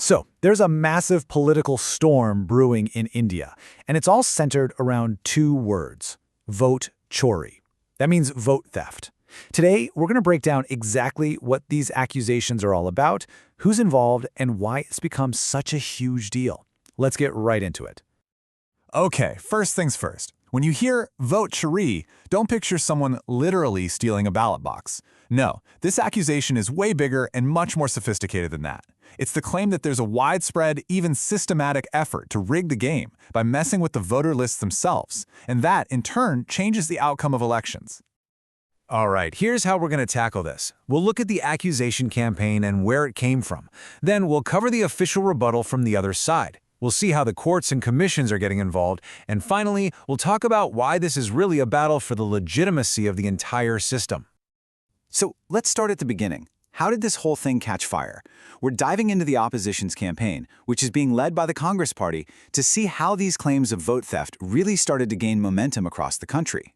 So, there's a massive political storm brewing in India, and it's all centered around two words: vote Chori. That means vote theft. Today, we're going to break down exactly what these accusations are all about, who's involved, and why it's become such a huge deal. Let's get right into it. Okay, first things first. When you hear vote Chori, don't picture someone literally stealing a ballot box. No, this accusation is way bigger and much more sophisticated than that. It's the claim that there's a widespread, even systematic effort to rig the game by messing with the voter lists themselves, and that, in turn, changes the outcome of elections. All right, here's how we're going to tackle this. We'll look at the accusation campaign and where it came from. Then we'll cover the official rebuttal from the other side. We'll see how the courts and commissions are getting involved. And finally, we'll talk about why this is really a battle for the legitimacy of the entire system. So let's start at the beginning. How did this whole thing catch fire? We're diving into the opposition's campaign, which is being led by the Congress Party, to see how these claims of vote theft really started to gain momentum across the country.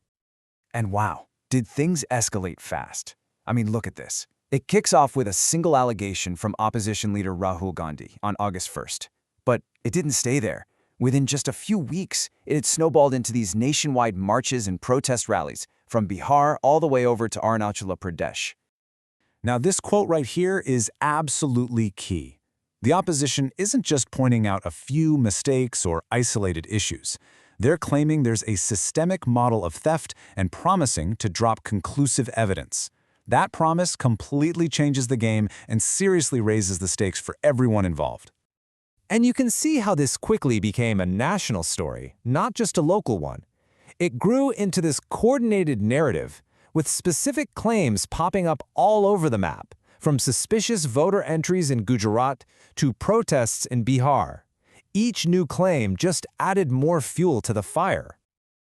And wow, did things escalate fast? I mean, look at this. It kicks off with a single allegation from opposition leader Rahul Gandhi on August 1st. But it didn't stay there. Within just a few weeks, it had snowballed into these nationwide marches and protest rallies, from Bihar all the way over to Arunachal Pradesh. Now, this quote right here is absolutely key. The opposition isn't just pointing out a few mistakes or isolated issues. They're claiming there's a systemic model of theft and promising to drop conclusive evidence. That promise completely changes the game and seriously raises the stakes for everyone involved. And you can see how this quickly became a national story, not just a local one. It grew into this coordinated narrative, with specific claims popping up all over the map, from suspicious voter entries in Gujarat to protests in Bihar. Each new claim just added more fuel to the fire.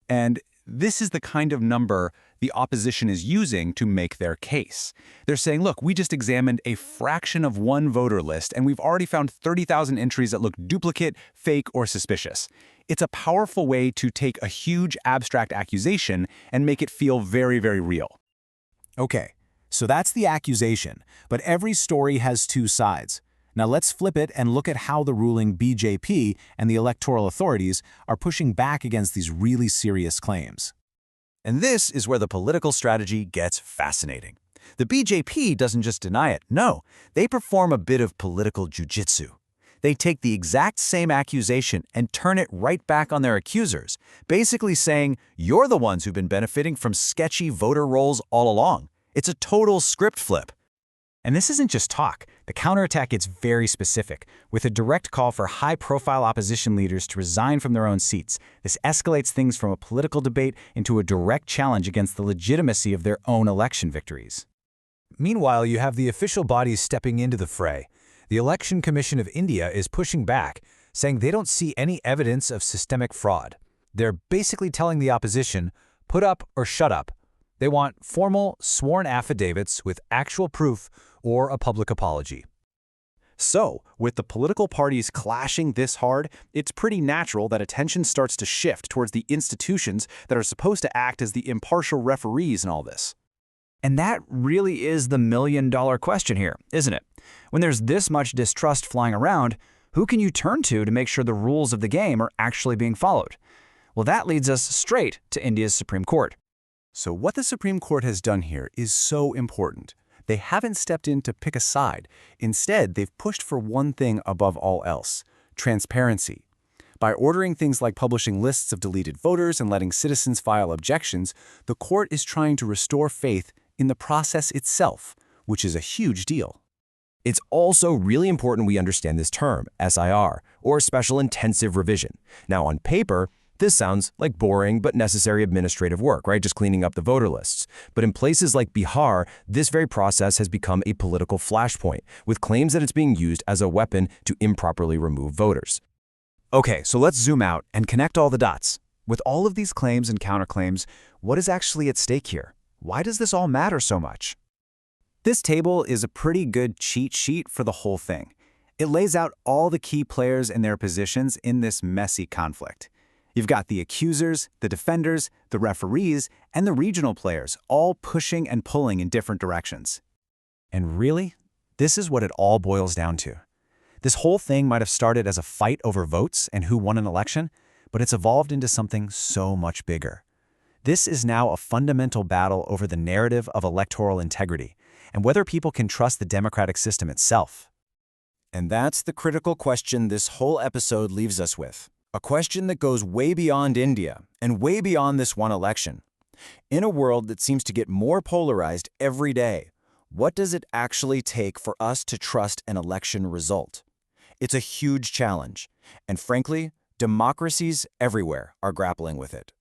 And this is the kind of number the opposition is using to make their case. They're saying, look, we just examined a fraction of one voter list, and we've already found 30,000 entries that look duplicate, fake, or suspicious. It's a powerful way to take a huge abstract accusation and make it feel very, very real. Okay, so that's the accusation, but every story has two sides. Now let's flip it and look at how the ruling BJP and the electoral authorities are pushing back against these really serious claims. And this is where the political strategy gets fascinating. The BJP doesn't just deny it, no, they perform a bit of political jujitsu. They take the exact same accusation and turn it right back on their accusers, basically saying, you're the ones who've been benefiting from sketchy voter rolls all along. It's a total script flip. And this isn't just talk. The counterattack gets very specific, with a direct call for high-profile opposition leaders to resign from their own seats. This escalates things from a political debate into a direct challenge against the legitimacy of their own election victories. Meanwhile, you have the official bodies stepping into the fray. The Election Commission of India is pushing back, saying they don't see any evidence of systemic fraud. They're basically telling the opposition, put up or shut up. They want formal, sworn affidavits with actual proof or a public apology. So, with the political parties clashing this hard, it's pretty natural that attention starts to shift towards the institutions that are supposed to act as the impartial referees in all this. And that really is the million-dollar question here, isn't it? When there's this much distrust flying around, who can you turn to make sure the rules of the game are actually being followed? Well, that leads us straight to India's Supreme Court. So what the Supreme Court has done here is so important. They haven't stepped in to pick a side. Instead, they've pushed for one thing above all else: transparency. By ordering things like publishing lists of deleted voters and letting citizens file objections, the court is trying to restore faith in the process itself, which is a huge deal. It's also really important we understand this term, SIR, or Special Intensive Revision. Now, on paper, this sounds like boring but necessary administrative work, right? Just cleaning up the voter lists. But in places like Bihar, this very process has become a political flashpoint, with claims that it's being used as a weapon to improperly remove voters. Okay, so let's zoom out and connect all the dots. With all of these claims and counterclaims, what is actually at stake here? Why does this all matter so much? This table is a pretty good cheat sheet for the whole thing. It lays out all the key players and their positions in this messy conflict. You've got the accusers, the defenders, the referees, and the regional players all pushing and pulling in different directions. And really, this is what it all boils down to. This whole thing might have started as a fight over votes and who won an election, but it's evolved into something so much bigger. This is now a fundamental battle over the narrative of electoral integrity and whether people can trust the democratic system itself. And that's the critical question this whole episode leaves us with. A question that goes way beyond India and way beyond this one election. In a world that seems to get more polarized every day, what does it actually take for us to trust an election result? It's a huge challenge, and frankly, democracies everywhere are grappling with it.